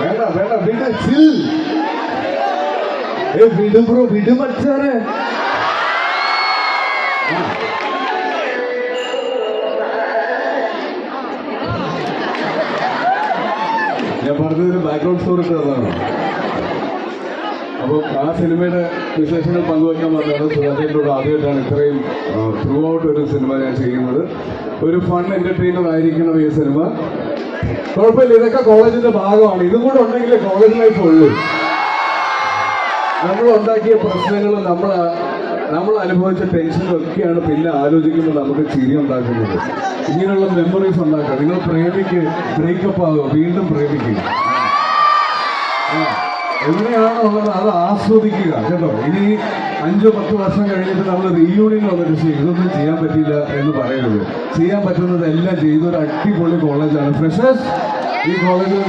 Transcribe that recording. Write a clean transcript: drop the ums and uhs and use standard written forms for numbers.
വേണ്ട വേണ്ട വിട് ചിൽ വിടും ബ്രോ വിടും അച്ഛാരെ ഞാൻ പറഞ്ഞതൊരു ബാക്ക്ഗ്രൗണ്ട് സ്റ്റോറി ഇട്ടതാണ്. അപ്പോൾ ആ സിനിമയുടെ വിശേഷങ്ങൾ പങ്കുവയ്ക്കാൻ വന്നതാണ്. സുരാജേട്ടനോട് ആദ്യമായിട്ടാണ് ഇത്രയും ത്രൂ ഔട്ട് ഒരു സിനിമ ഞാൻ ചെയ്യുന്നത്. ഒരു ഫൺ എന്റർടൈനർ ആയിരിക്കണം ഈ സിനിമ. കുഴപ്പമില്ല, ഇതൊക്കെ കോളേജിന്റെ ഭാഗമാണ്. ഇതും കൂടെ ഉണ്ടെങ്കിലേ കോളേജ് ലൈഫ് ഉള്ളൂ. നമ്മൾ ഉണ്ടാക്കിയ പ്രശ്നങ്ങളും നമ്മൾ അനുഭവിച്ച ടെൻഷനും ഒക്കെയാണ് പിന്നെ ആലോചിക്കുമ്പോൾ നമുക്ക് ചിരി ഉണ്ടാക്കുന്നത്. ഇങ്ങനെയുള്ള മെമ്മറീസ് ഉണ്ടാക്കുക. നിങ്ങൾ ബ്രേക്കപ്പ് ആകുക, വീണ്ടും പ്രേമിക്കുക, എവിടെയാണോ ഉള്ളത് അത് ആസ്വദിക്കുക കേട്ടോ. ഇനി 5-10 വർഷം കഴിഞ്ഞിട്ട് നമ്മൾ റീയൂണിയൻ വന്നിട്ട് ചെയ്യും ഇതൊന്നും ചെയ്യാൻ പറ്റില്ല എന്ന് പറയരുത്. ചെയ്യാൻ പറ്റുന്നതെല്ലാം ചെയ്തൊരു അടിപൊളി കോളേജാണ് ഫ്രഷേഴ്സ്. ഈ കോളേജിൽ